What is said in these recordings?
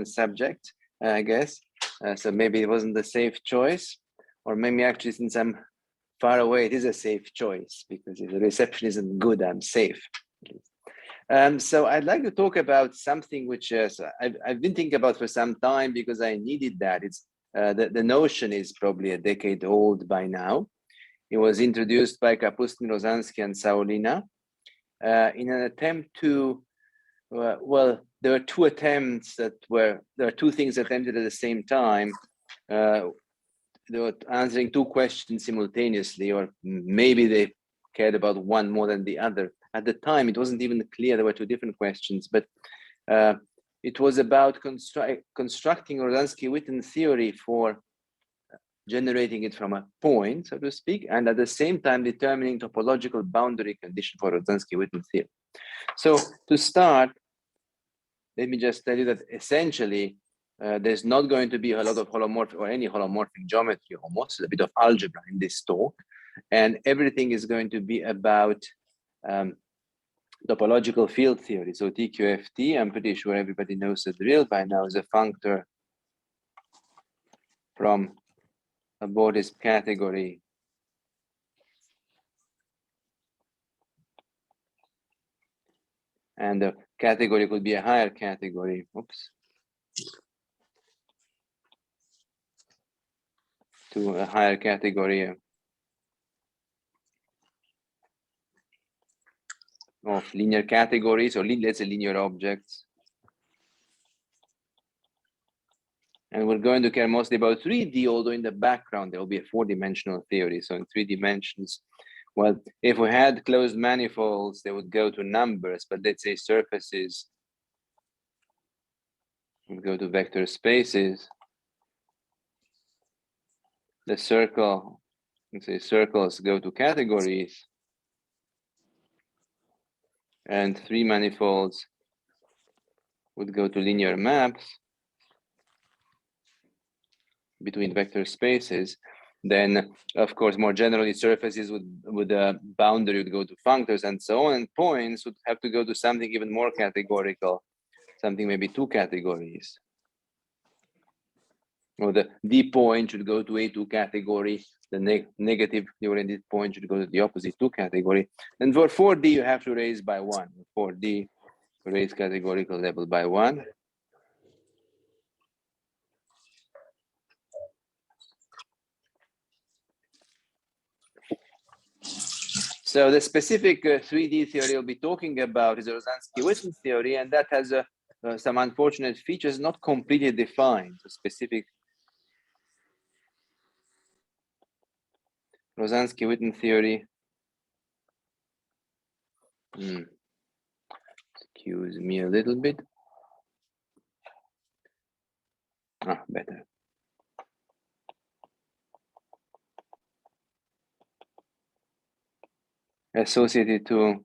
subject, I guess. So maybe it wasn't the safe choice, or maybe actually since I'm far away, it is a safe choice because if the reception isn't good, I'm safe. So I'd like to talk about something which I've been thinking about for some time because I needed that. It's the notion is probably a decade old by now. It was introduced by Kapustin-Rozanski-Saulina in an attempt to, well, there were two attempts there are two things attempted at the same time. They were answering two questions simultaneously, or maybe they cared about one more than the other. At the time, it wasn't even clear there were two different questions, but it was about constructing Rozanski-Witten theory for generating it from a point, so to speak, and at the same time determining topological boundary condition for Rozanski-Witten theory. So to start, let me just tell you that essentially there's not going to be a lot of holomorphic or any holomorphic geometry, almost a bit of algebra in this talk, and everything is going to be about topological field theory. So TQFT, I'm pretty sure everybody knows the drill by now, is a functor from a Bordis category and the category could be a higher category. Oops. To a higher category of linear categories, or let's say linear objects. And we're going to care mostly about 3D, although in the background there will be a 4-dimensional theory. So in 3 dimensions, well, if we had closed manifolds, they would go to numbers, but let's say surfaces would go to vector spaces. The circle, let's say circles go to categories, and 3 manifolds would go to linear maps between vector spaces. Then, of course, more generally, surfaces would boundary would go to functors and so on, and points would have to go to something even more categorical, something maybe 2 categories. Or the D point should go to A2 category, the negative oriented point should go to the opposite 2 category. And for 4D, you have to raise by 1. 4D, raise categorical level by 1. So the specific 3D theory we'll be talking about is the Rozanski-Witten theory, and that has some unfortunate features, not completely defined. The specific Rozanski-Witten theory. Excuse me a little bit. Better. Associated to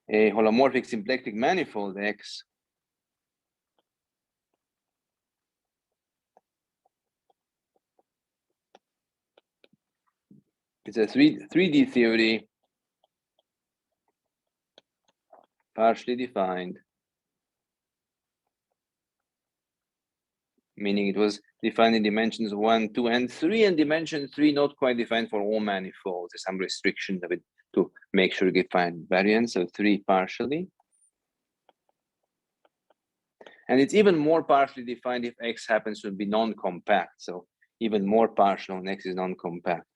a holomorphic symplectic manifold X. It's a 3D theory, partially defined, meaning it was defined in dimensions 1, 2, and 3, and dimension 3 not quite defined for all manifolds. There's some restrictions of it to make sure you find variance, so 3 partially. And it's even more partially defined if X happens to be non-compact, so even more partial when X is non-compact.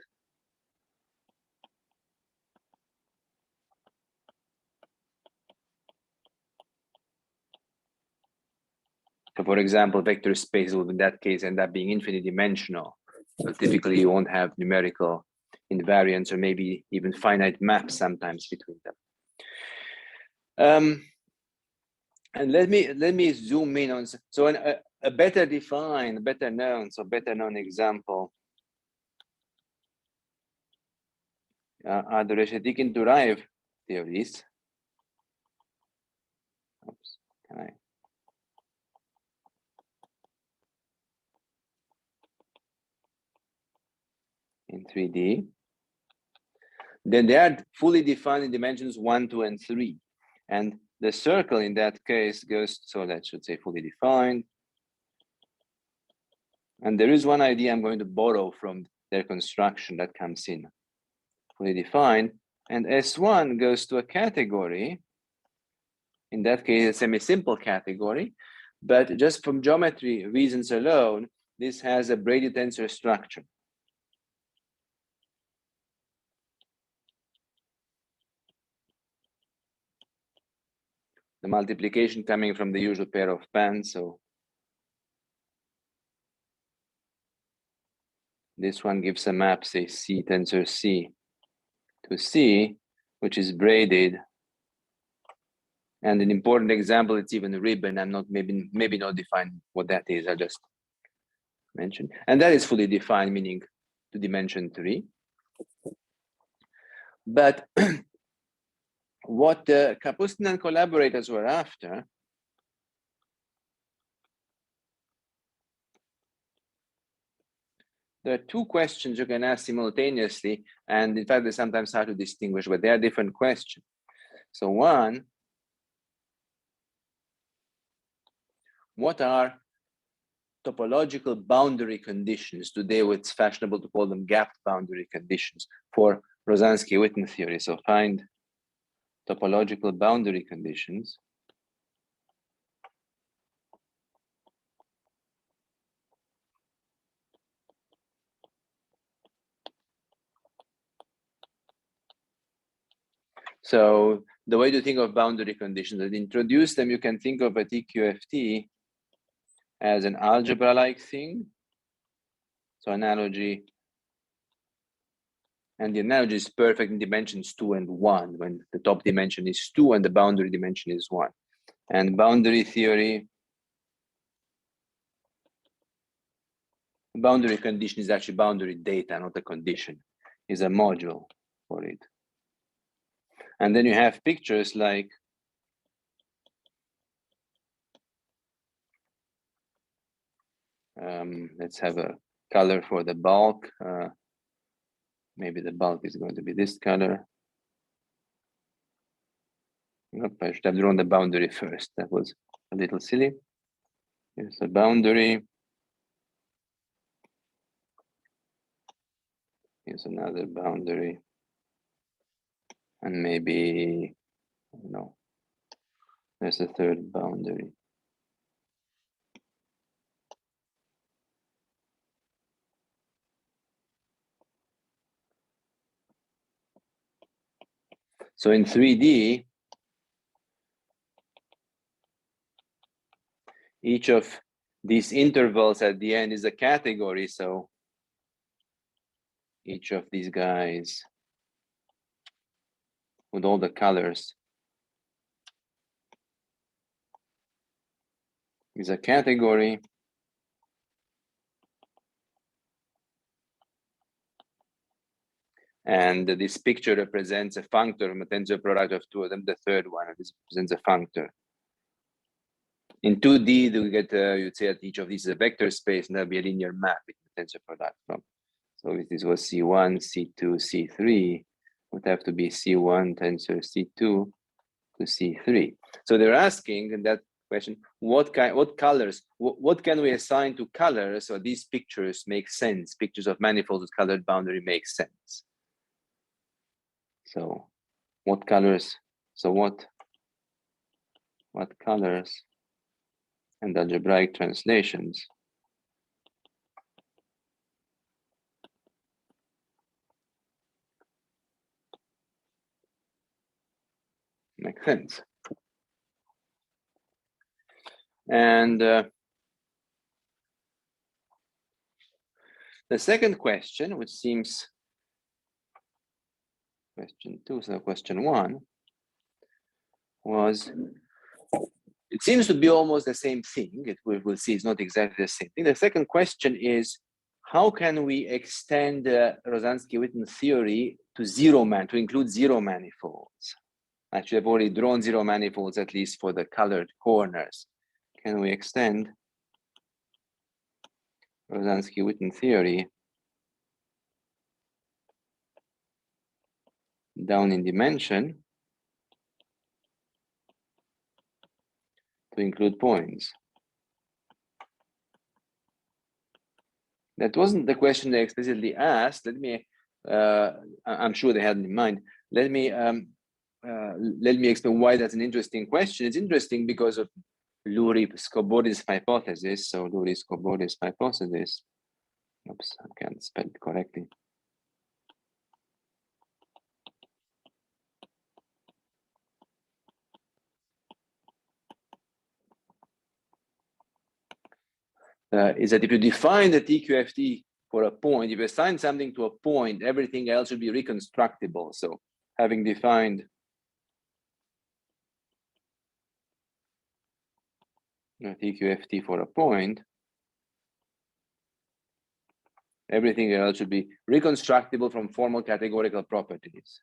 So for example, vector space will in that case end up being infinite dimensional. So typically you won't have numerical invariance or maybe even finite maps sometimes between them. And let me zoom in on, so a better defined, better known example are the Reshetikhin derived theories. Oops, can I? In 3D. Then they are fully defined in dimensions 1, 2, and 3. And the circle in that case goes, so that should say fully defined. And there is one idea I'm going to borrow from their construction that comes in. Fully defined. And S1 goes to a category. In that case, a semi-simple category. But just from geometry reasons alone, this has a Brady tensor structure. The multiplication coming from the usual pair of bands. So this one gives a map, say C tensor C to C, which is braided. And an important example, it's even ribbon. I'm not maybe not defined what that is. I just mentioned, and that is fully defined, meaning to dimension 3. But what Kapustin and collaborators were after there are two questions you can ask simultaneously, and in fact, they're sometimes hard to distinguish, but they are different questions. So one, what are topological boundary conditions? Today, it's fashionable to call them gap boundary conditions for Rozanski-Witten theory. So find topological boundary conditions. So the way to think of boundary conditions, to introduce them, you can think of a TQFT as an algebra-like thing. So analogy, and the analogy is perfect in dimensions 2 and 1, when the top dimension is 2 and the boundary dimension is 1. And boundary theory, boundary condition is actually boundary data, not a condition, is a module for it. And then you have pictures like let's have a color for the bulk. Maybe the bulk is going to be this color. Nope, I should have drawn the boundary first. That was a little silly. Here's a boundary. Here's another boundary. And maybe, I don't know, there's a third boundary. So in 3D, each of these intervals at the end is a category. So each of these guys with all the colors is a category. And this picture represents a functor from a tensor product of two of them. The third one, this represents a functor. In 2D, we get, you'd say that each of these is a vector space, and there'll be a linear map in the tensor product from. So if this was C1, C2, C3, would have to be C1 tensor C2 to C3. So they're asking in that question, what colors, what can we assign to colors so these pictures make sense? Pictures of manifolds with colored boundary make sense. So what colors, so what colors and algebraic translations make sense? And the second question, which seems question 2, so question 1, was, it seems to be almost the same thing. We'll see it's not exactly the same thing. The second question is, how can we extend Rozanski-Witten theory to to include zero manifolds? Actually, I've already drawn zero manifolds, at least for the colored corners. Can we extend Rozanski-Witten theory down in dimension to include points. That wasn't the question they explicitly asked. Let me, I'm sure they had in mind. Let me explain why that's an interesting question. It's interesting because of Lurie-Skobodis hypothesis. So Lurie-Skobodis hypothesis. Oops, I can't spell it correctly. Is that if you define the TQFT for a point, if you assign something to a point, everything else will be reconstructible. So having defined a TQFT for a point, everything else should be reconstructible from formal categorical properties.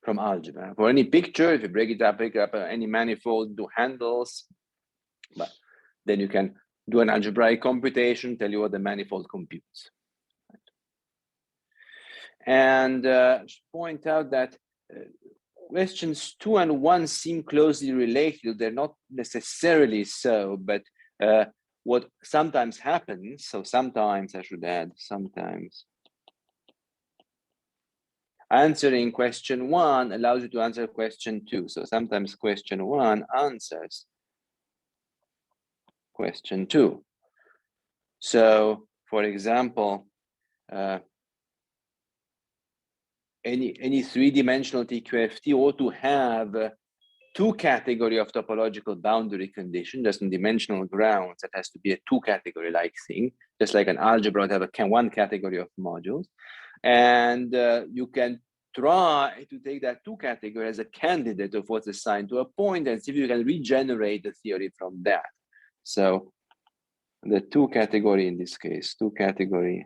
From algebra. For any picture, if you break it up any manifold, do handles, but then you can do an algebraic computation, tell you what the manifold computes. And point out that questions 2 and 1 seem closely related. They're not necessarily so, but what sometimes happens, so sometimes I should add, sometimes answering question 1 allows you to answer question 2. So sometimes question 1 answers question 2. So for example, any three-dimensional TQFT ought to have two category of topological boundary condition, just on dimensional grounds. That has to be a two-category like thing, just like an algebra would have one category of modules. And you can try to take that two category as a candidate of what's assigned to a point and see if you can regenerate the theory from that. So the two category in this case, two category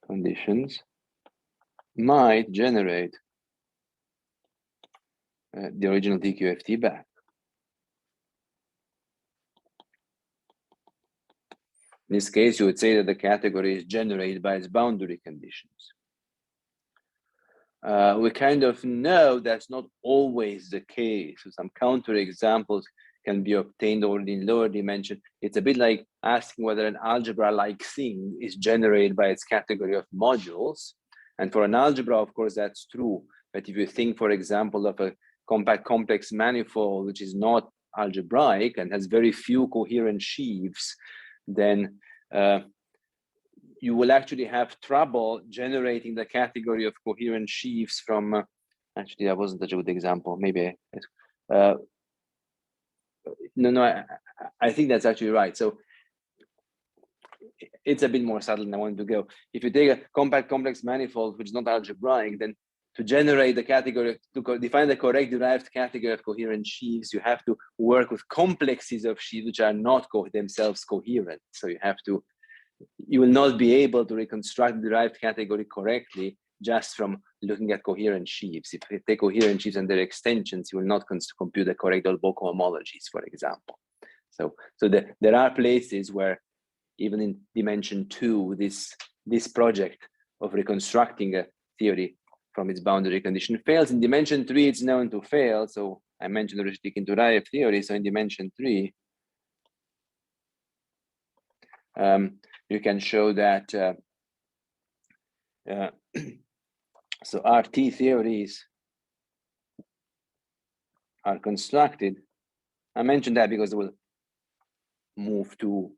conditions might generate the original TQFT back. In this case, you would say that the category is generated by its boundary conditions. We kind of know that's not always the case. So some counter examples can be obtained already in lower dimension. It's a bit like asking whether an algebra-like thing is generated by its category of modules. And for an algebra, of course, that's true. But if you think, for example, of a compact complex manifold, which is not algebraic and has very few coherent sheaves, then you will actually have trouble generating the category of coherent sheaves from, actually, that wasn't a good example. Maybe, I think that's actually right. So it's a bit more subtle than I want to go. If you take a compact complex manifold, which is not algebraic, then to generate the category, to define the correct derived category of coherent sheaves, you have to work with complexes of sheaves which are not themselves coherent. So you will not be able to reconstruct the derived category correctly just from looking at coherent sheaves. If you take coherent sheaves and their extensions, you will not compute the correct Dolbeault cohomologies, for example. So there are places where even in dimension 2, this project of reconstructing a theory from its boundary condition fails. In dimension 3, it's known to fail. So I mentioned the Reshetikhin-Turayev theory. So in dimension 3, you can show that so RT theories are constructed. I mentioned that because we'll move to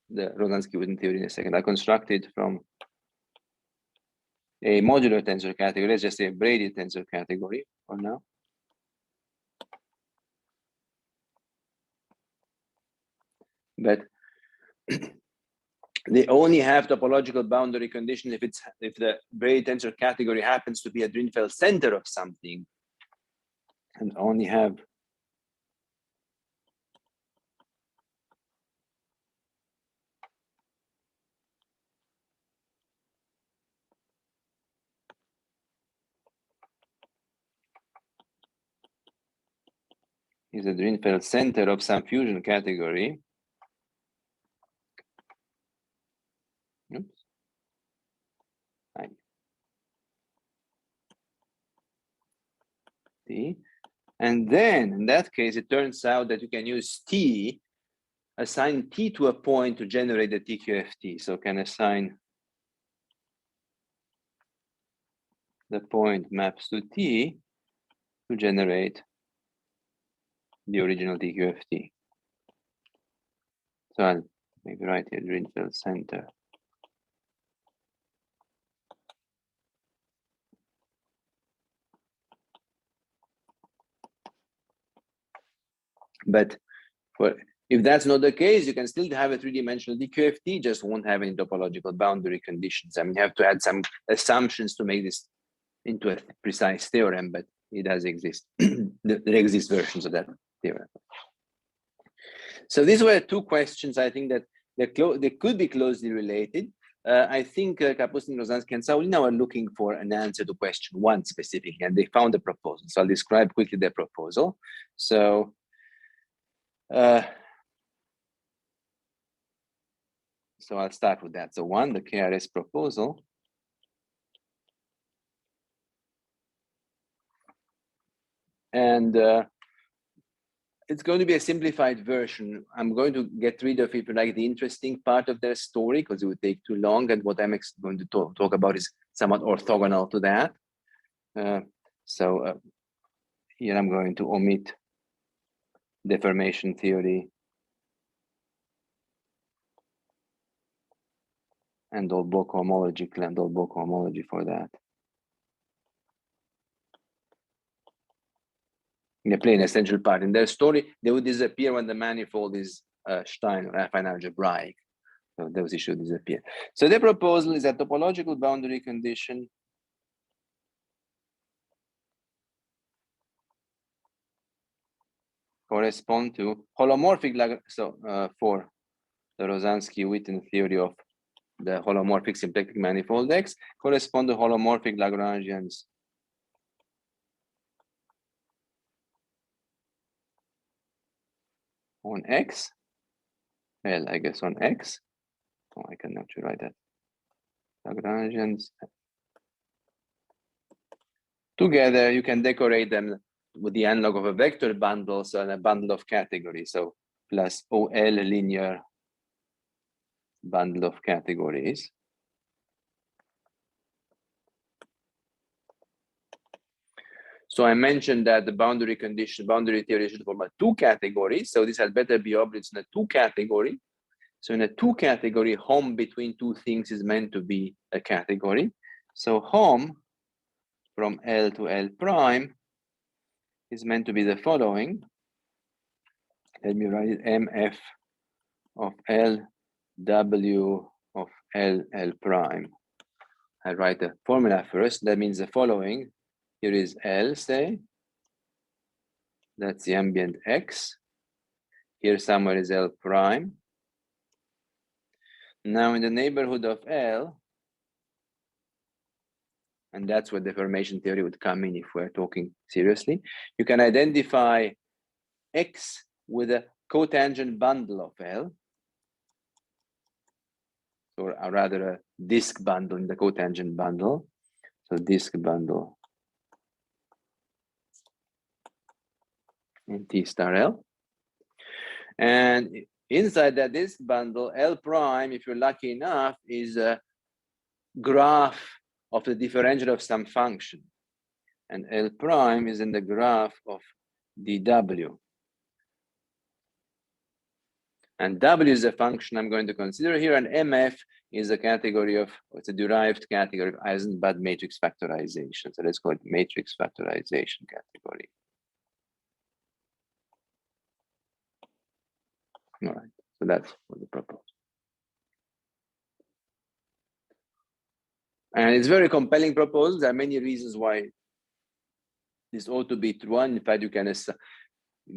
the Rozanski-Witten theory in a second. Are constructed from a modular tensor category. Let's just say a braided tensor category for now. But they only have topological boundary conditions if the braided tensor category happens to be a Drinfeld center of something, and only have is the Drinfeld center of some fusion category. Oops. T. And then in that case, it turns out that you can use T, assign T to a point to generate the TQFT. So can assign the point maps to T to generate the original TQFT. So I'll maybe write here Drinfeld center. But if that's not the case, you can still have a three-dimensional DQFT, just won't have any topological boundary conditions. I mean, you have to add some assumptions to make this into a precise theorem, but it does exist. There exist versions of that theorem. So these were two questions. I think that they could be closely related. I think Kapustin-Rozanski and Saulina were looking for an answer to question one specifically, and they found a proposal. So I'll describe quickly their proposal. So I'll start with that. So one, the Krs proposal. And it's going to be a simplified version. I'm going to get rid of, if you like, the interesting part of their story, because it would take too long. And what I'm going to talk about is somewhat orthogonal to that. Here I'm going to omit deformation theory and Dolbeault homology, Dolbeault homology for that. In the plain essential part in their story, they would disappear when the manifold is Stein or affine algebraic. So those issues disappear. So their proposal is that topological boundary condition correspond to holomorphic, for the Rozanski-Witten theory of the holomorphic symplectic manifold X, correspond to holomorphic Lagrangians on X. Well, I guess on X. Oh, I can actually write that. Lagrangians. Together, you can decorate them with the analog of a vector bundle, so a bundle of categories. So plus OL linear bundle of categories. So I mentioned that the boundary theory should form a two categories. So this had better be objects in a two category. So in a two category, home between two things is meant to be a category. So home from L to L prime is meant to be the following. Let me write it, MF of L, W of L, L prime. I write the formula first. That means the following. Here is L, say. That's the ambient X. Here somewhere is L prime. Now in the neighborhood of L, and that's where deformation theory would come in if we're talking seriously, you can identify X with a cotangent bundle of L, or rather a disk bundle in the cotangent bundle. So disk bundle in T star L. And inside that disk bundle, L prime, if you're lucky enough, is a graph of the differential of some function. And L prime is in the graph of dW. And W is a function I'm going to consider here, and MF is a category of, it's a derived category of Eisenbad matrix factorization. So let's call it matrix factorization category. All right, so that's what the proposal. And it's very compelling proposal. There are many reasons why this ought to be true. And in fact, you can,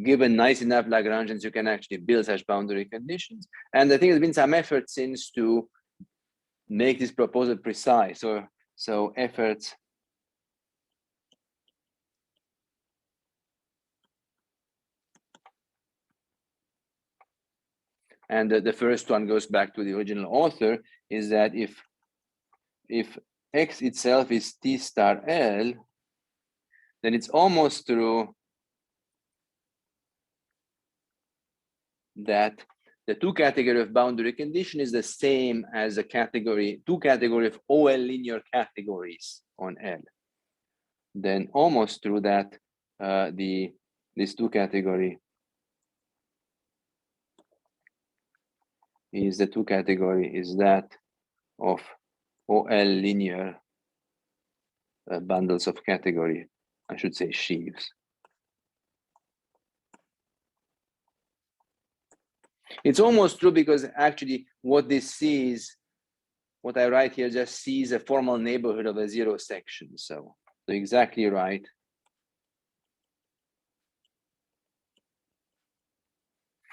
given nice enough Lagrangians, you can actually build such boundary conditions. And I think there's been some effort since to make this proposal precise. So efforts And the first one goes back to the original author, is that if X itself is T star L, then it's almost true that the two category of boundary condition is the same as the two category of OL linear categories on L. Then almost true that this two category is that of OL linear bundles of category, I should say sheaves. It's almost true because actually what this sees, what I write here just sees a formal neighborhood of a zero section. So exactly right.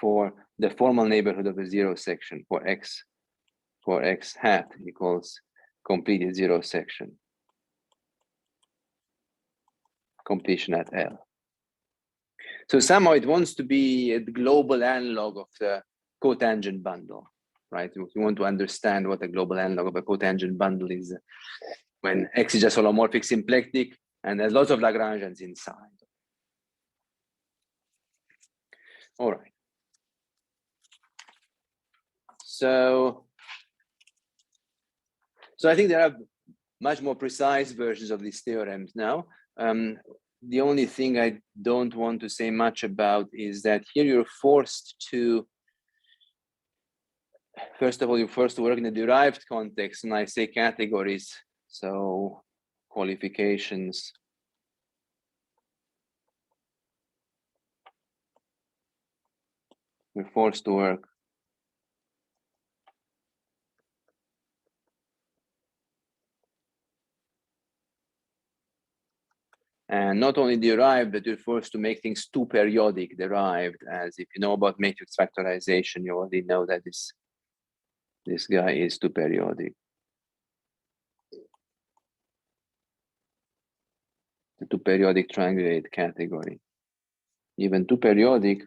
For the formal neighborhood of a zero section for X hat equals completed zero section. Completion at L. So somehow it wants to be a global analog of the cotangent bundle, right? You want to understand what a global analog of a cotangent bundle is when X is just holomorphic symplectic and there's lots of Lagrangians inside. All right. So I think there are much more precise versions of these theorems now. The only thing I don't want to say much about is that here you're forced to, first of all, you're forced to work in a derived context, and I say categories, so qualifications. You're forced to work and not only derived, but you're forced to make things too periodic derived, as if you know about matrix factorization, you already know that this guy is too periodic. The two periodic triangulate category. Even two periodic,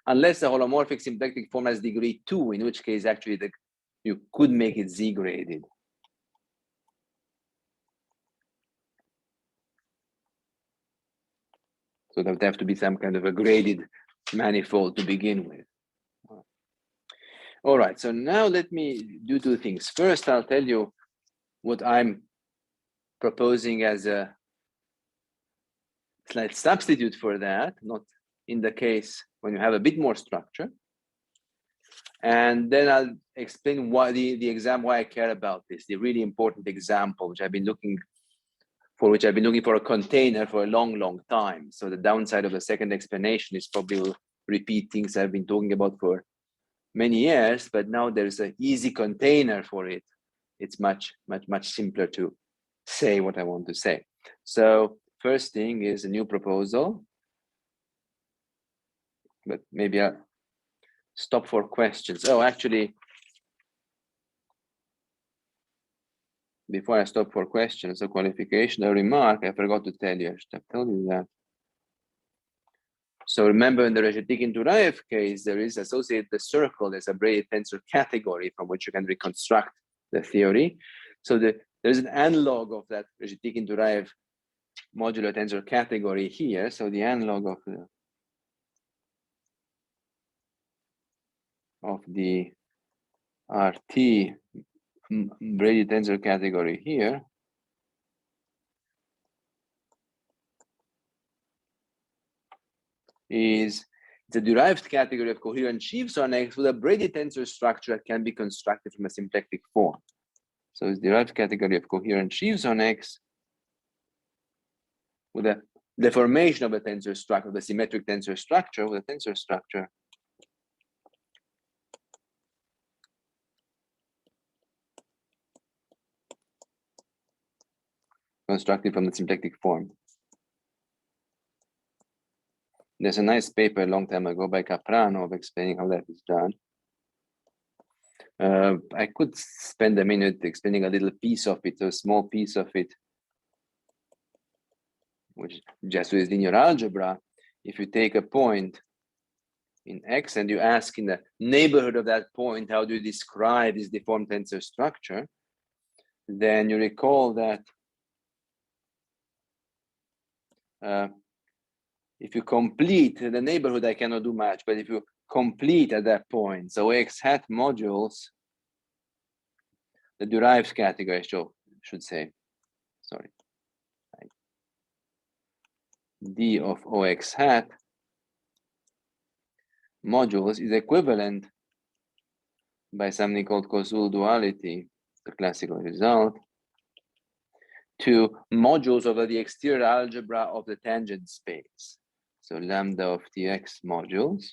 unless the holomorphic symplectic form has degree 2, in which case actually you could make it Z-graded. So there would have to be some kind of a graded manifold to begin with. All right, so now let me do two things. First, I'll tell you what I'm proposing as a slight substitute for that, not in the case when you have a bit more structure. And then I'll explain why why I care about this, the really important example, which I've been looking for a container for a long, long time. So the downside of the second explanation is probably will repeat things I've been talking about for many years, but now there's an easy container for it. It's much simpler to say what I want to say. So first thing is a new proposal, but maybe I'll stop for questions. Oh, actually, before I stop for questions, a qualification, a remark, I forgot to tell you, I should have told you that. So remember in the Rezhetikhin-Turaev case, there is associated the circle, there's a braided tensor category from which you can reconstruct the theory. So there's an analog of that Rezhetikhin-Turaev modular tensor category here. So the analog of the RT braided tensor category here is the derived category of coherent sheaves on X with a braided tensor structure that can be constructed from a symplectic form. So it's derived category of coherent sheaves on X with a deformation of a tensor structure, the symmetric tensor structure with a tensor structure constructed from the symplectic form. There's a nice paper a long time ago by Caprano of explaining how that is done. I could spend a minute explaining a little piece of it, a small piece of it, which just with linear algebra, if you take a point in X and you ask in the neighborhood of that point, how do you describe this deformed tensor structure? Then you recall that if you complete the neighborhood, I cannot do much, but if you complete at that point, so X hat modules the derived category, should say, sorry, D of OX hat modules is equivalent by something called Causal Duality, the classical result, to modules over the exterior algebra of the tangent space. So lambda of Tx modules.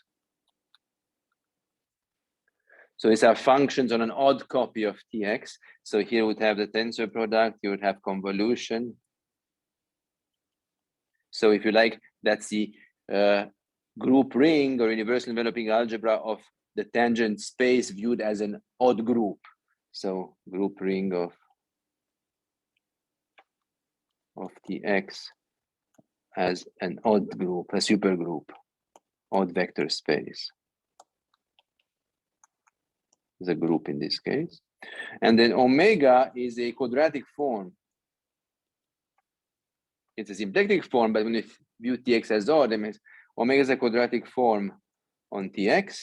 So these are functions on an odd copy of Tx. So here would have the tensor product, you would have convolution. So if you like, that's the group ring or universal enveloping algebra of the tangent space viewed as an odd group. So group ring of Tx as an odd group, a supergroup, odd vector space. The group in this case. And then omega is a quadratic form. It's a symplectic form, but when you view Tx as odd, it means omega is a quadratic form on Tx.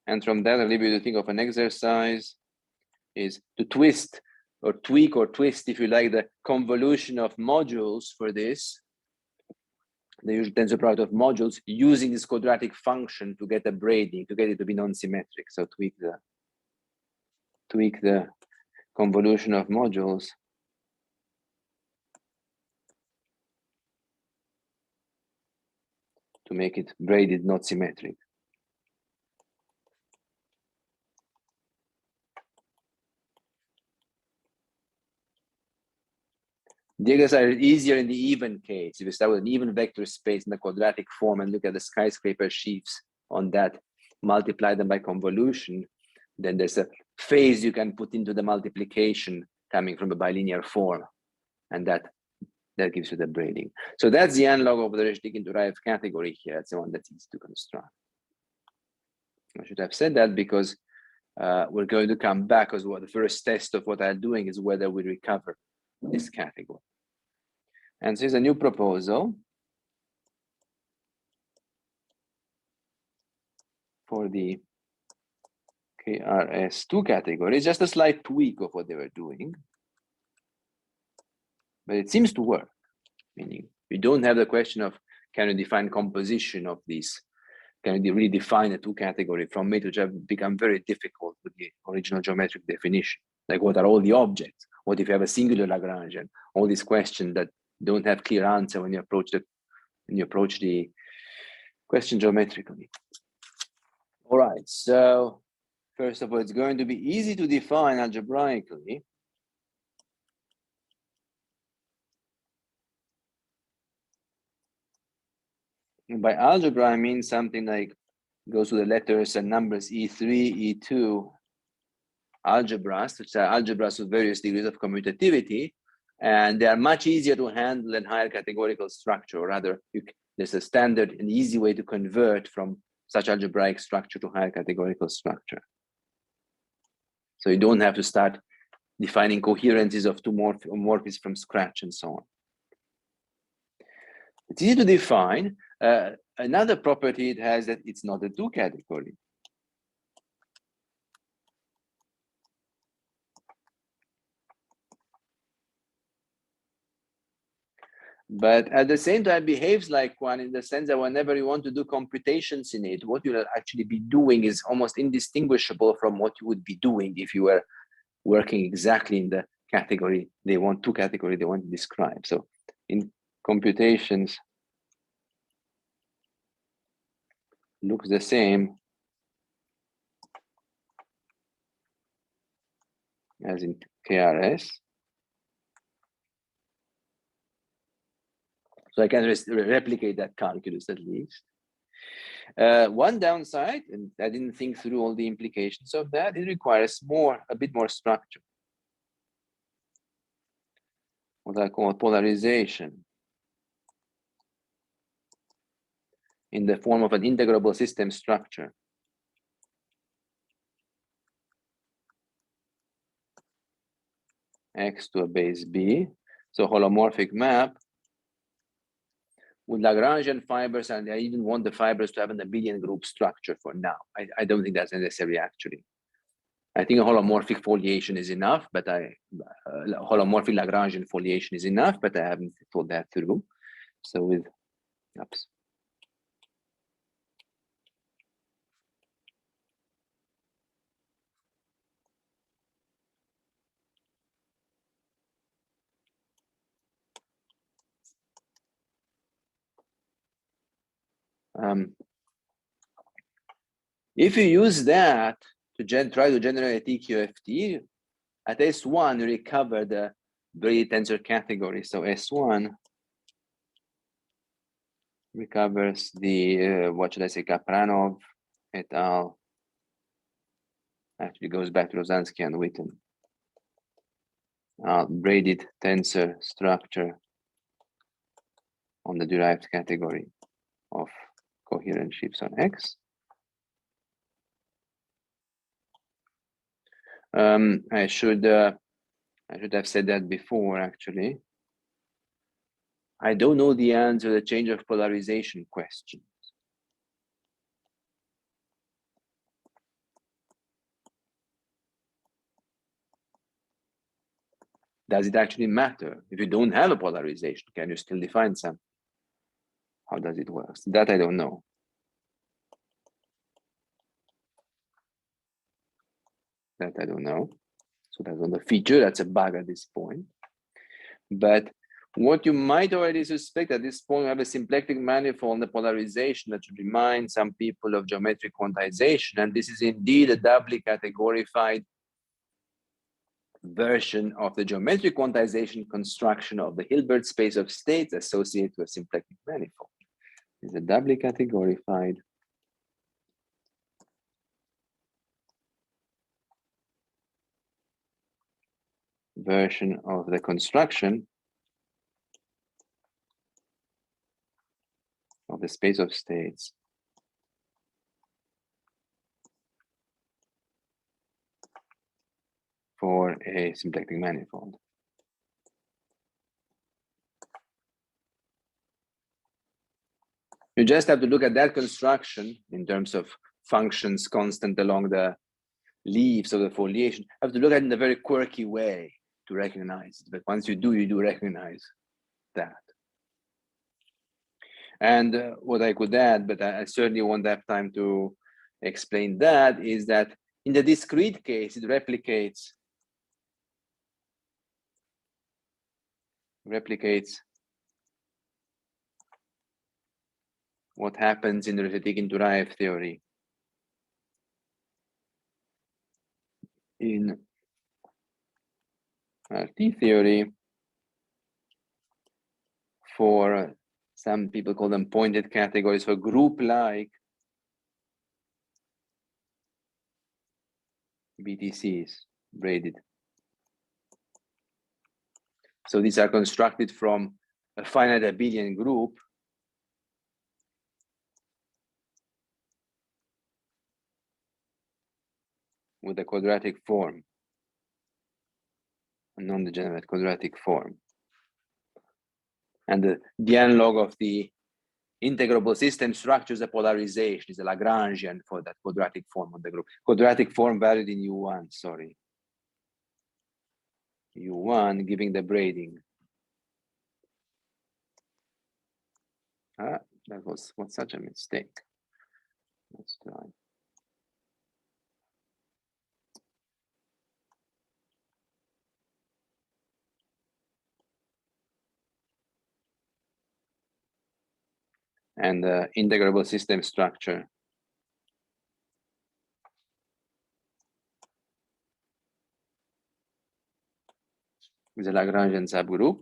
And from that, I'll leave you to think of an exercise is to twist or tweak or twist, if you like, the convolution of modules for this, the usual tensor product of modules, using this quadratic function to get a braiding, to get it to be non-symmetric. So tweak the convolution of modules to make it braided, not symmetric. The exercise is easier in the even case. If you start with an even vector space in the quadratic form and look at the skyscraper sheaves on that, multiply them by convolution, then there's a phase you can put into the multiplication coming from a bilinear form, and that gives you the braiding. So that's the analog of the Reshetikhin derived category here. That's the one that's easy to construct. I should have said that because we're going to come back, because the first test of what I'm doing is whether we recover this category. And so here's a new proposal for the KRS2 category. It's just a slight tweak of what they were doing, but it seems to work, meaning we don't have the question of can you define composition of these, can you really define a two category from it, which have become very difficult with the original geometric definition. Like, what are all the objects? What if you have a singular Lagrangian? All these questions that don't have clear answer when you approach the question geometrically. All right, so first of all, it's going to be easy to define algebraically. And by algebra, I mean something like goes to the letters and numbers E3, E2 algebras, which are algebras with various degrees of commutativity, and they are much easier to handle than higher categorical structure, or rather, there's a standard and easy way to convert from such algebraic structure to higher categorical structure. So you don't have to start defining coherences of two morphisms from scratch and so on. It's easy to define. Another property it has that it's not a two category. But at the same time, behaves like one in the sense that whenever you want to do computations in it, what you'll actually be doing is almost indistinguishable from what you would be doing if you were working exactly in the category they want, two category they want to describe. So in computations, looks the same as in KRS. So I can replicate that calculus at least. One downside, and I didn't think through all the implications of that, it requires a bit more structure. What I call polarization. in the form of an integrable system structure. X to a base B. So holomorphic map with Lagrangian fibers, and I even want the fibers to have an abelian group structure for now. I don't think that's necessary actually. I think a holomorphic foliation is enough, but holomorphic Lagrangian foliation is enough, but I haven't thought that through. So with, oops. If you use that to try to generate EQFT, at S1 you recover the braided tensor category. So S1 recovers the what should I say, Kapranov et al. Actually goes back to Rozanski and Witten. Braided tensor structure on the derived category of coherent shapes on X. I should have said that before actually. I don't know the answer to the change of polarization question. Does it actually matter? If you don't have a polarization, can you still define something? How does it work? That I don't know. That I don't know. So that's not a feature, that's a bug at this point. But what you might already suspect at this point, we have a symplectic manifold on the polarization that should remind some people of geometric quantization. And this is indeed a doubly categorified version of the geometric quantization construction of the Hilbert space of states associated with a symplectic manifold. It's a doubly categorified version of the construction of the space of states for a symplectic manifold. You just have to look at that construction in terms of functions constant along the leaves of the foliation. You have to look at it in a very quirky way to recognize it. But once you do recognize that. And what I could add, but I certainly won't have time to explain that, is that in the discrete case, it replicates what happens in the Retikin derived theory. In RT theory, for some people call them pointed categories, for group-like BTCs, braided. So these are constructed from a finite abelian group with a quadratic form, a non-degenerate quadratic form. And the analog of the integrable system structure is a polarization, is a Lagrangian for that quadratic form of the group. Quadratic form varied in U1, sorry. U1 giving the braiding. That was such a mistake. Let's try. And the integrable system structure is a Lagrangian subgroup.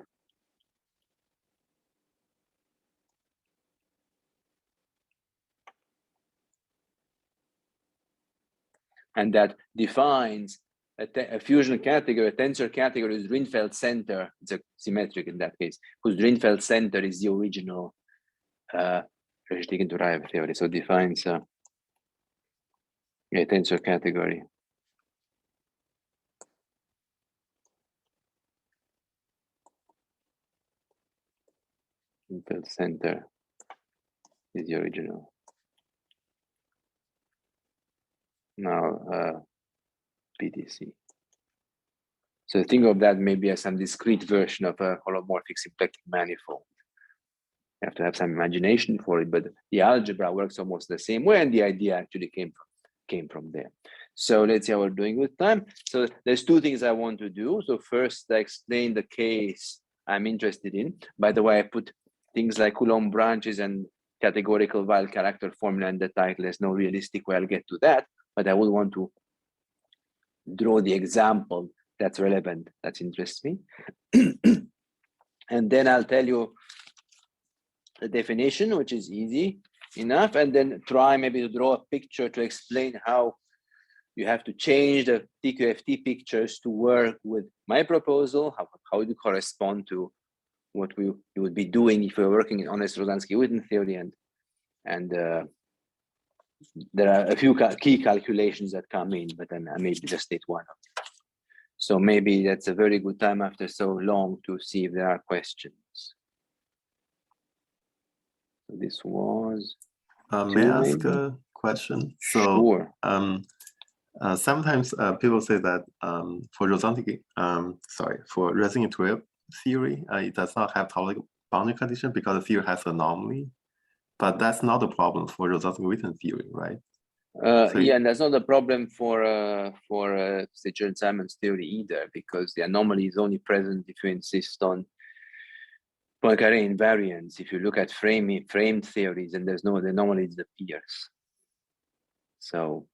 And that defines a fusion category, a tensor category whose Drinfeld center, it's a symmetric in that case, whose Drinfeld center is the original taken to Rive theory. So defines a tensor category. Until center is the original. Now PTC. So think of that maybe as some discrete version of a holomorphic symplectic manifold. You have to have some imagination for it, but the algebra works almost the same way, and the idea actually came from there. So let's see how we're doing with time. So there's two things I want to do. So first, I explain the case I'm interested in. By the way, I put things like Coulomb branches and categorical Weyl character formula in the title. There's no realistic way I'll get to that, but I would want to draw the example that's relevant, that interests me. And then I'll tell you the definition, which is easy enough, and then try maybe to draw a picture to explain how you have to change the TQFT pictures to work with my proposal, how do correspond to what you would be doing if you're working in honest Rozanski-Witten theory, and there are a few key calculations that come in, but then I maybe just state one of them. So maybe that's a very good time after so long to see if there are questions. So this was. May I ask a question? So, sure. Sometimes people say that for resonant wave theory, it does not have topological boundary condition because the theory has anomaly. But that's not a problem for Rozanski-Witten theory, right? Yeah, and that's not a problem for Chern-Simons theory either, because the anomaly is only present if you insist on Poincaré invariance. If you look at framed theories, and there's no anomaly, it disappears. So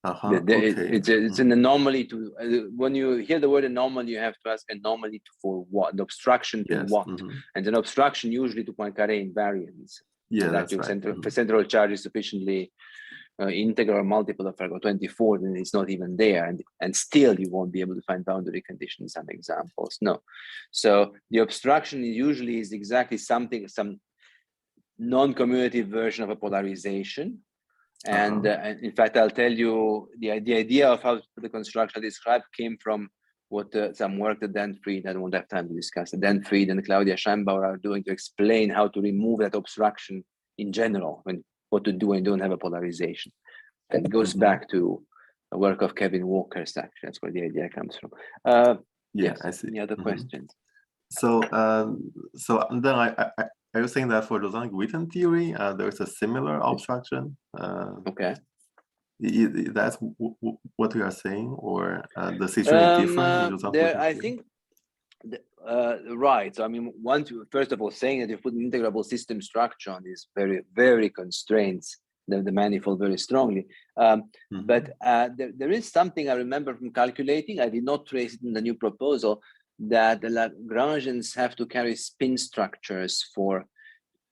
it's an anomaly to when you hear the word anomaly, you have to ask anomaly for what? The obstruction to what? And an obstruction usually to Poincaré invariance. Yeah, that that's right. If a central charge is sufficiently integral multiple of ergo 24, then it's not even there, and still you won't be able to find boundary conditions. Some examples, no. So the obstruction usually is exactly some non-commutative version of a polarization, and in fact, I'll tell you the idea of how the construction I described came from what some work that Dan Fried, I don't have time to discuss, Dan Fried and Claudia Scheinbauer are doing to explain how to remove that obstruction in general, when what to do when you don't have a polarization. And it goes back to a work of Kevin Walker's, actually. That's where the idea comes from. Yes, I see. Any other questions? So, then are you saying that for Rozanski-Witten theory, there is a similar obstruction? Okay. That's what we are saying, or the situation is different? I think, right. So, I mean, first of all, saying that you put an integrable system structure on is very, very constrains the manifold very strongly. But there is something I remember from calculating. I did not trace it in the new proposal, that the Lagrangians have to carry spin structures for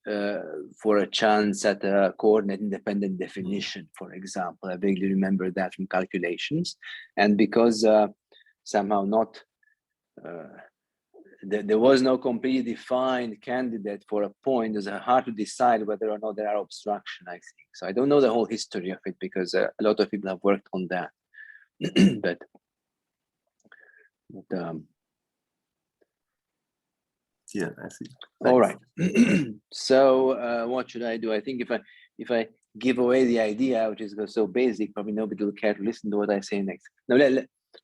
a chance at a coordinate independent definition, for example. I vaguely remember that from calculations. And because somehow not, there was no completely defined candidate for a point, it's hard to decide whether or not there are obstruction, I think. So I don't know the whole history of it, because a lot of people have worked on that. but yeah, I see. Thanks. All right. So what should I do? I think if I give away the idea, which is so basic, probably nobody will care to listen to what I say next. Now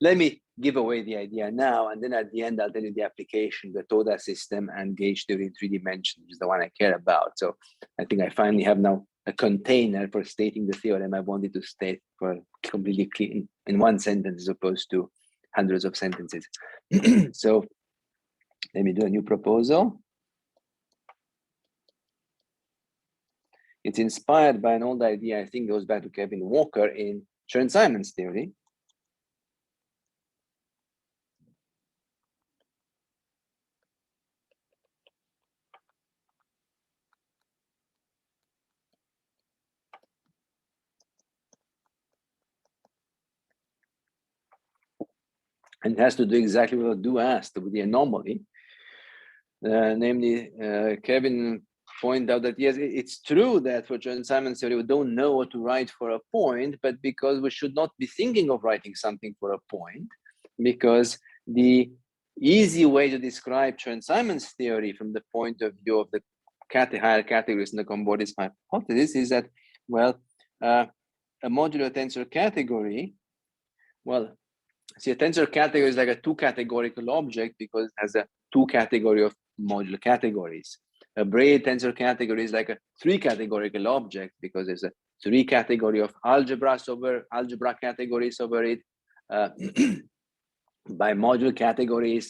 let me give away the idea now, and then at the end I'll tell you the application, the Toda system and gauge theory in 3 dimensions, which is the one I care about. So I think I finally have now a container for stating the theorem I wanted to state for completely clean in one sentence as opposed to hundreds of sentences. So let me do a new proposal. It's inspired by an old idea, I think goes back to Kevin Walker in Chern-Simons theory. And it has to do exactly what Du asked with the anomaly. Namely, Kevin point out that yes, it's true that for Chern-Simons theory we don't know what to write for a point, but because we should not be thinking of writing something for a point, because the easy way to describe Chern-Simons theory from the point of view of the higher categories in the convergence hypothesis is that, well, a modular tensor category, well, see, a tensor category is like a two-categorical object because it has a two-category of modular categories. A braid tensor category is like a three-categorical object because there's a three-category of algebra categories over it, by modular categories,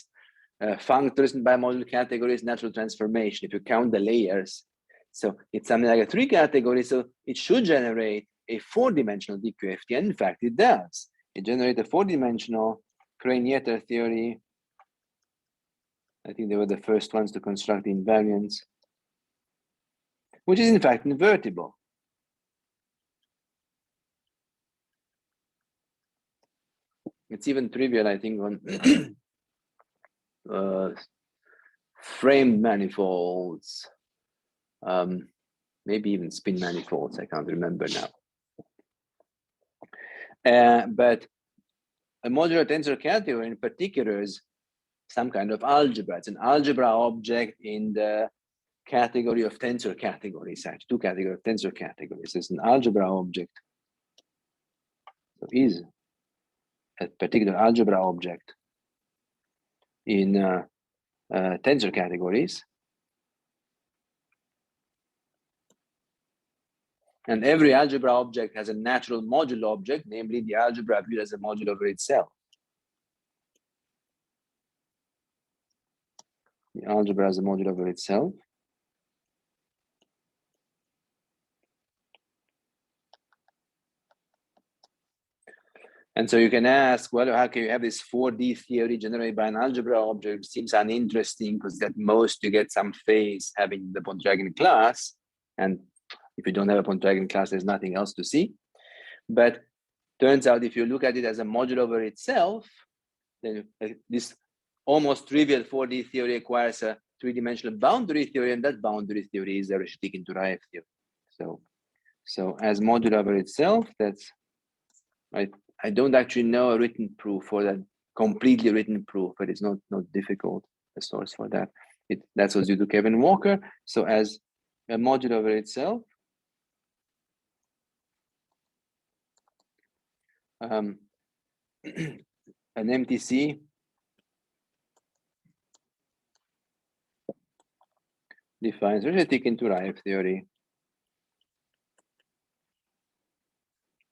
functors and by modular categories, natural transformation, if you count the layers. So it's something like a three category, so it should generate a four-dimensional DQFT, and in fact it does. It generates a four-dimensional Krs theory. I think they were the first ones to construct the invariants, which is in fact invertible. It's even trivial, I think, on framed manifolds, maybe even spin manifolds, I can't remember now. But a modular tensor category in particular is some kind of algebra. It's an algebra object in the category of tensor categories, actually, two categories of tensor categories. It's an algebra object. So is a particular algebra object in tensor categories. And every algebra object has a natural modulo object, namely the algebra viewed as a module over itself. The algebra as a module over itself. And so you can ask, well, how can you have this 4D theory generated by an algebra object? It seems uninteresting because at most you get some phase having the Pontryagin class. And if you don't have a Pontryagin class, there's nothing else to see. But turns out if you look at it as a module over itself, then this almost trivial 4D theory acquires a three-dimensional boundary theory, and that boundary theory is the Reshetikhin-Turaev theory. So as module over itself, that's right. I don't actually know a written proof for that, completely written proof, but it's not difficult, a source for that. That's what's due to Kevin Walker. So as a module over itself, an MTC defines Reshetikhin-Turaev theory.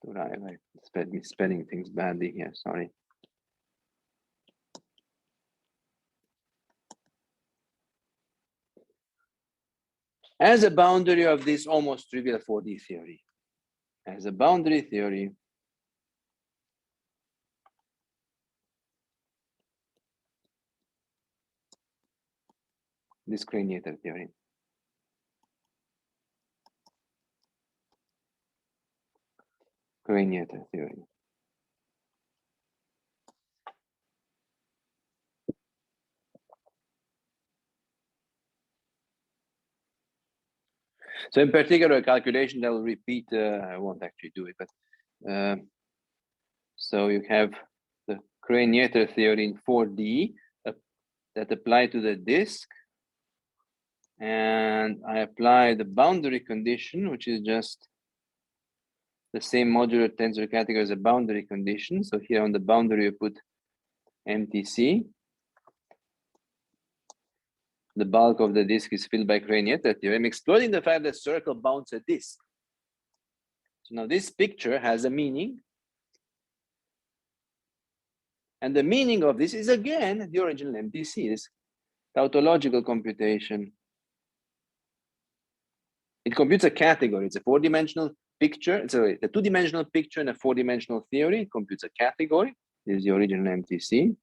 I'm spelling things badly here, sorry. As a boundary of this almost trivial 4D theory, as a boundary theory, this Kres theory. Kres theory. So in particular, a calculation that will repeat, I won't actually do it, but so you have the Kres theory in 4D that apply to the disk. And I apply the boundary condition, which is just the same modular tensor category as a boundary condition. So here on the boundary, you put MTC. The bulk of the disk is filled by Kres theorem, exploiting the fact that circle bounds a disk. So now this picture has a meaning. And the meaning of this is again the original MTC, this tautological computation. It computes a category. It's a four-dimensional picture. Sorry, a two-dimensional picture and a four-dimensional theory. It computes a category. This is the original MTC.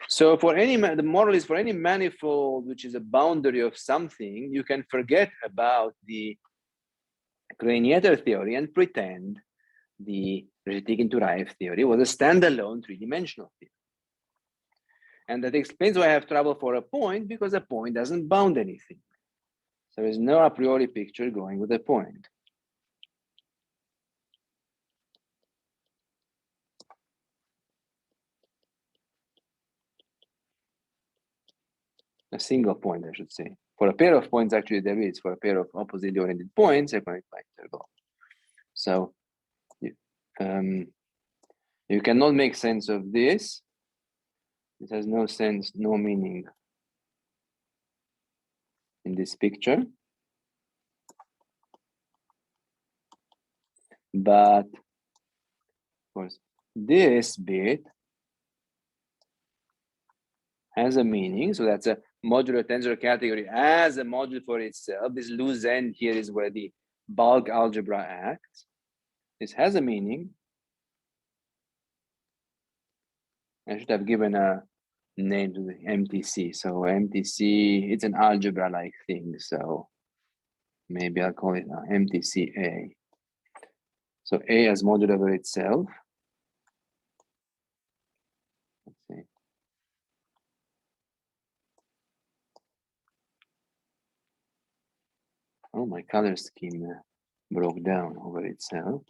So for any, the model is for any manifold which is a boundary of something, you can forget about the Kres theory and pretend the Reshetikhin-Turaev theory was a standalone three-dimensional theory. And that explains why I have trouble for a point, because a point doesn't bound anything. So there is no a priori picture going with a point. A single point, I should say. For a pair of points, actually there is. For a pair of oppositely oriented points, they're connected by interval. So you cannot make sense of this. It has no sense, no meaning in this picture. But of course, this bit has a meaning. So that's a modular tensor category as a module for itself. This loose end here is where the bulk algebra acts. This has a meaning. I should have given a name to the MTC. So MTC, it's an algebra-like thing. So maybe I'll call it MTCA. So A as module over itself. Let's see. Oh, my color scheme broke down over itself.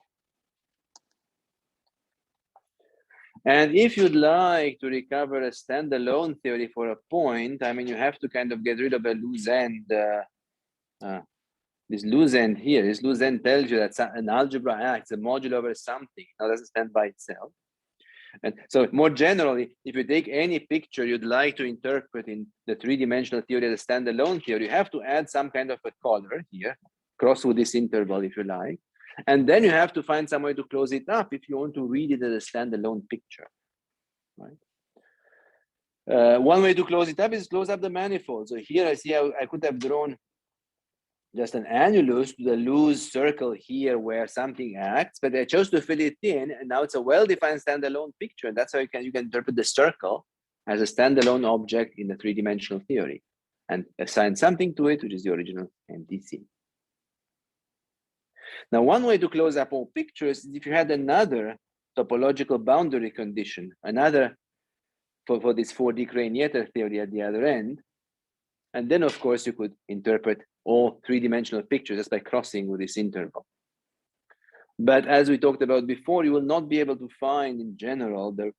And if you'd like to recover a standalone theory for a point, I mean, you have to kind of get rid of a loose end. This loose end here, this loose end tells you that an algebra acts a module over something. Now, it doesn't stand by itself. And so more generally, if you take any picture you'd like to interpret in the three-dimensional theory as a standalone theory, you have to add some kind of a color here, cross with this interval if you like. And then you have to find some way to close it up if you want to read it as a standalone picture, right? One way to close it up is close up the manifold. So here I see how I could have drawn just an annulus to the loose circle here where something acts, but I chose to fill it in, and now it's a well-defined standalone picture. And that's how you can interpret the circle as a standalone object in the three-dimensional theory and assign something to it, which is the original MTC. Now, one way to close up all pictures is if you had another topological boundary condition, another for this 4D Crane-Yetter theory at the other end. And then, of course, you could interpret all three-dimensional pictures just by crossing with this interval. But as we talked about before, you will not be able to find in general the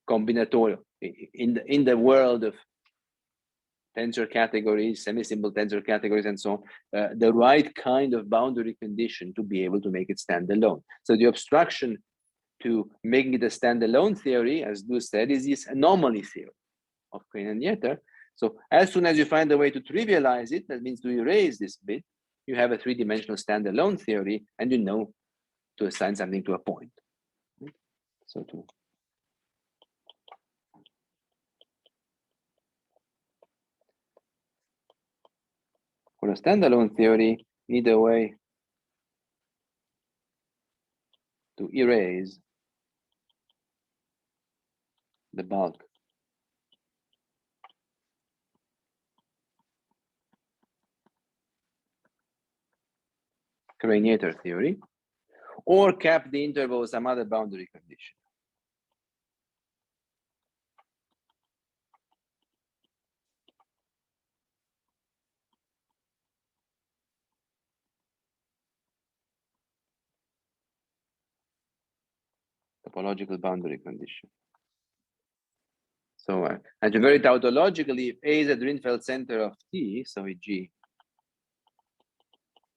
combinatorial in the world of tensor categories, semi-simple tensor categories, and so on, the right kind of boundary condition to be able to make it stand alone. So the obstruction to making it a standalone theory, as Lou said, is this anomaly theory of Crane and Yetter. So as soon as you find a way to trivialize it, that means to erase this bit, you have a three-dimensional standalone theory, and you know to assign something to a point. So for a standalone theory, need a way to erase the bulk. Crane-Yetter theory, or cap the interval with some other boundary condition. Topological boundary condition. So, and very tautologically, if A is a Drinfeld center of T, so e.g.,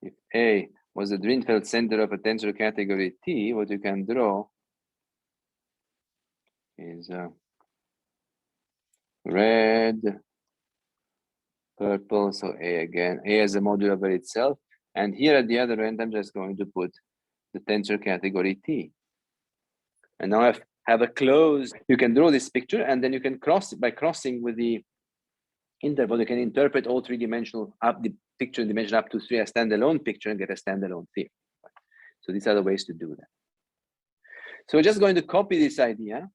if A was the Drinfeld center of a tensor category T, what you can draw is red, purple, so A again. A as a module over itself. And here at the other end, I'm just going to put the tensor category T. And now I have a closed, you can draw this picture, and then you can cross it by crossing with the interval. You can interpret all three-dimensional up the picture dimension up to 3 a standalone picture and get a standalone theory. So these are the ways to do that. So we're just going to copy this idea.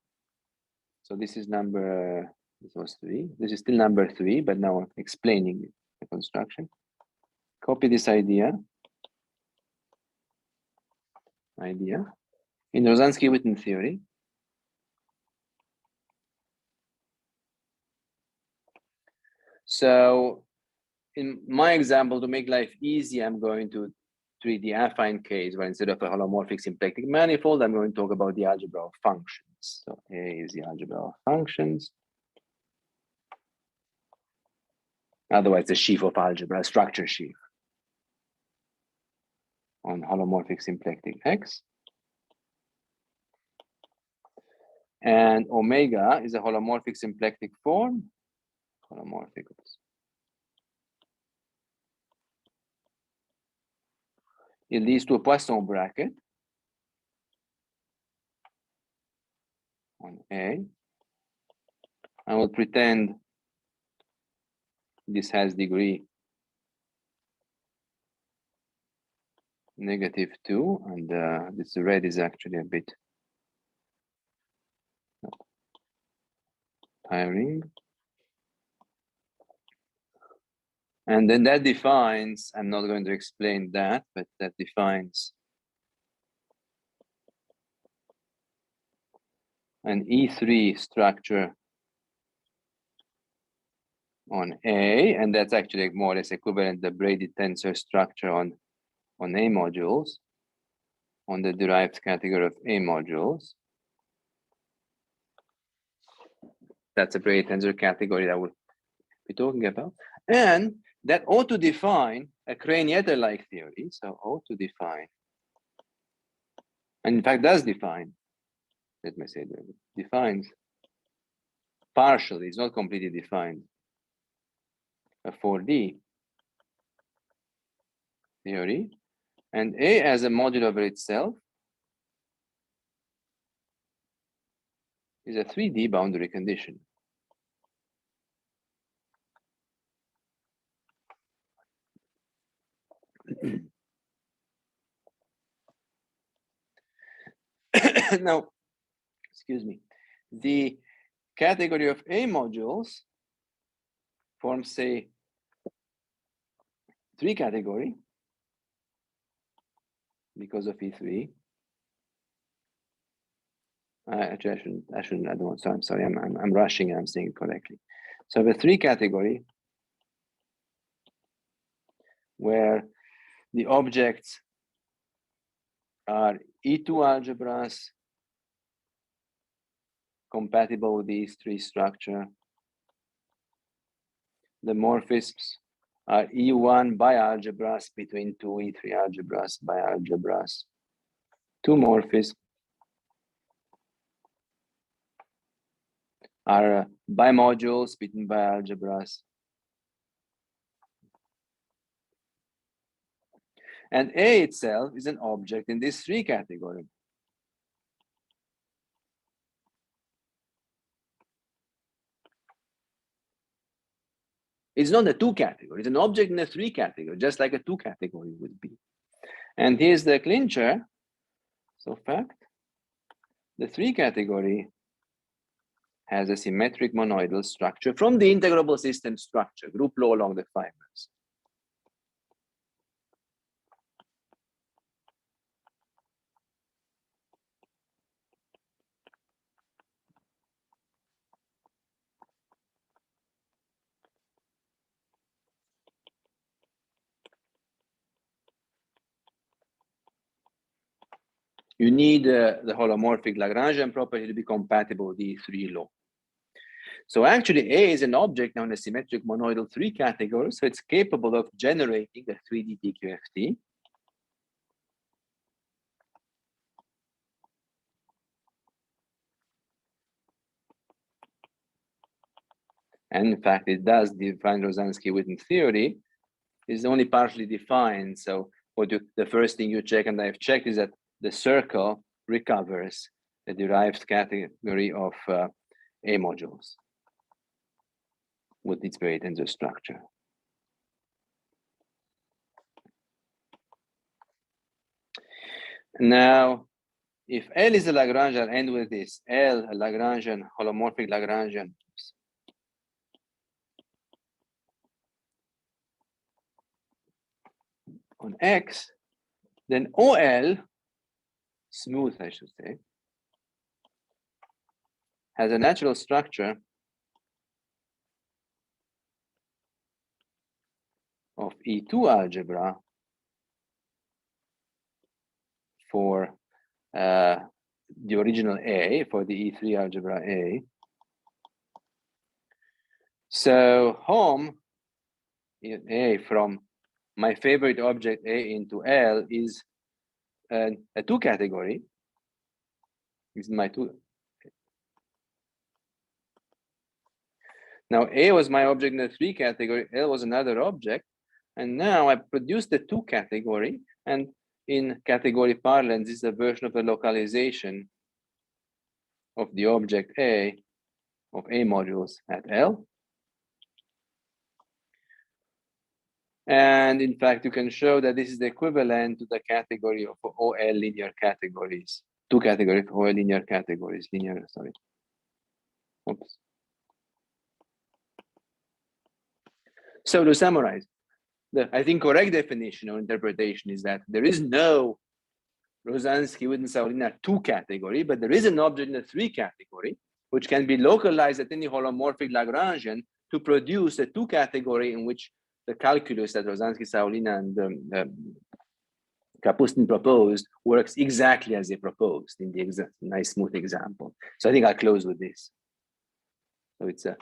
So this is number, this was 3. This is still number 3, but now I'm explaining the construction. Copy this idea in Rozanski-Witten theory. So in my example, to make life easy, I'm going to treat the affine case where instead of a holomorphic symplectic manifold, I'm going to talk about the algebra of functions. So A is the algebra of functions. Otherwise, the sheaf of algebra, structure sheaf on holomorphic symplectic X. And omega is a holomorphic symplectic form. Holomorphic. It leads to a Poisson bracket on A. I will pretend this has degree -2, and this red is actually a bit tiring. And then that defines, I'm not going to explain that, but that defines an E3 structure on A, and that's actually more or less equivalent to the Brady tensor structure on A modules, on the derived category of A modules. That's a Brady tensor category that we'll be talking about. And that ought to define a Crane-Yetter-like theory. So ought to define, and in fact does define, let me say that, defines partially, it's not completely defined, a 4D theory. And A as a module over itself is a 3D boundary condition. Now, excuse me, the category of A modules forms, say, 3 category because of E3. Actually, I shouldn't, I don't want, so I'm sorry, I'm rushing and I'm saying it correctly. So the 3 category where the objects are E2 algebras compatible with these 3 structure. The morphisms are E1 bialgebras between 2 E3 algebras bialgebras. 2 morphisms are bimodules between bialgebras. And A itself is an object in this 3 category. It's not a 2 category, it's an object in a 3 category, just like a 2 category would be. And here's the clincher. So fact, the 3 category has a symmetric monoidal structure from the integrable system structure, group law along the fibers. You need the holomorphic Lagrangian property to be compatible with the E3 law. So actually A is an object now in a symmetric monoidal 3 category, so it's capable of generating the 3D TQFT. And in fact, it does define Rozanski-Witten theory. It's only partially defined. So the first thing you check, and I've checked, is that the circle recovers the derived category of A modules with its Brady tensor structure. Now, if L is a Lagrangian, I'll end with this. L, a Lagrangian, holomorphic Lagrangian. On X, then OL, smooth, I should say, has a natural structure of E2 algebra for the original A, for the E3 algebra A. So home in A from my favorite object A into L is a 2 category. This is my 2. Now A was my object in the 3 category, L was another object, and now I produced the 2 category, and in category parlance, this is a version of the localization of the object A of A modules at L. And in fact, you can show that this is the equivalent to the category of OL linear categories, 2 categories of OL linear categories, sorry. Oops. So to summarize, the I think correct definition or interpretation is that there is no Rozanski-Witten-Saulina 2 category, but there is an object in the 3 category, which can be localized at any holomorphic Lagrangian to produce a 2 category in which the calculus that Rozanski-Saulina and Kapustin proposed works exactly as they proposed in the nice smooth example. So I think I'll close with this. So it's a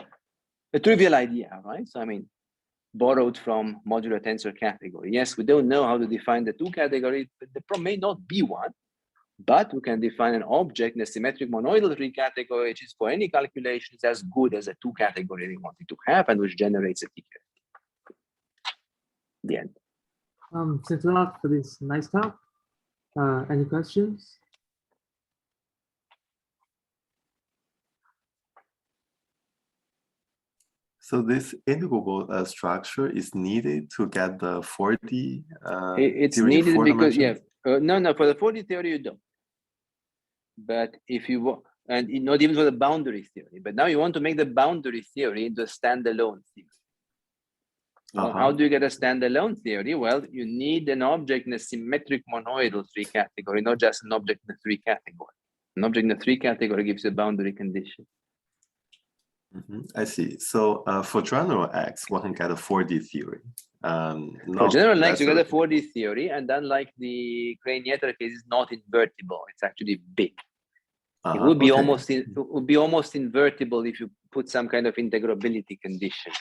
trivial idea, right? So I mean, borrowed from modular tensor category. Yes, we don't know how to define the 2 category, but the problem may not be one, but we can define an object in a symmetric monoidal 3 category, which is for any calculations as good as a 2 category we wanted to have, and which generates a ticket. The end. Thanks a lot for this nice talk. Any questions? So this integrable structure is needed to get the 4D it's theory needed because, dimensions? no, for the 4D theory you don't. But if you want, and not even for the boundary theory, but now you want to make the boundary theory into a standalone theory. Well, how do you get a standalone theory? Well, you need an object in a symmetric monoidal 3 category, not just an object in the 3 category. An object in the 3 category gives you a boundary condition. I see. So for general X, one can get a 4D theory. For general X, you get a 4D theory, and unlike the Crane-Yetter case, it's not invertible. It's actually big. It would be almost invertible if you put some kind of integrability condition.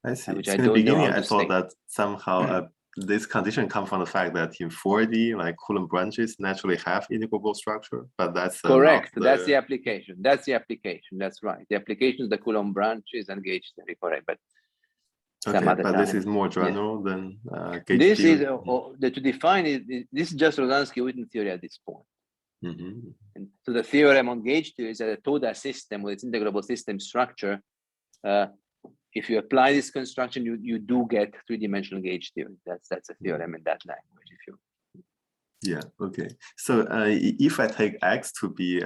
I see. Which in the beginning, I thought that somehow this condition comes from the fact that in 4D, like Coulomb branches naturally have integrable structure, but that's correct. That's the application. That's the application. That's right. The application is the Coulomb branches and gauge theory, correct? But some other time. This is more general than gauge this theory. Is to define it. This is just Rozanski-Witten theory at this point. And so the theorem on gauge theory is that a Toda system with its integrable system structure. If you apply this construction, you do get 3-dimensional gauge theory. That's a theorem in that language. If you. Yeah. Okay. So if I take X to be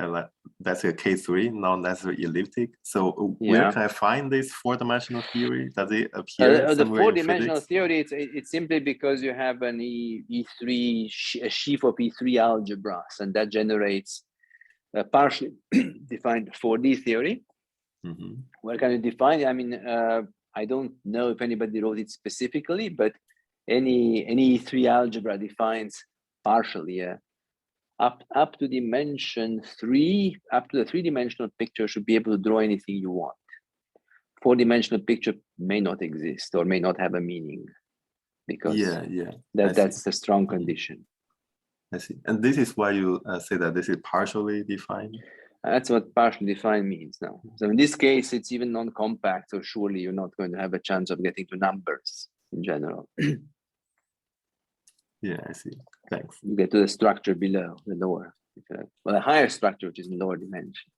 that's a K3, not necessarily elliptic. So where can I find this 4-dimensional theory? Does it appear the 4-dimensional theory? It's simply because you have an E3 a sheaf of E3 algebras, and that generates a partially defined 4D theory. Where can you define it? I mean, I don't know if anybody wrote it specifically, but any E3 algebra defines partially up to dimension 3, up to the 3-dimensional picture should be able to draw anything you want. 4-dimensional picture may not exist or may not have a meaning because that's the strong condition. I see. And this is why you say that this is partially defined? That's what partially defined means now. So in this case, it's even non-compact, so surely you're not going to have a chance of getting to numbers in general. Yeah, I see. Thanks. You get to the structure below, the lower, well, a higher structure, which is in lower dimension.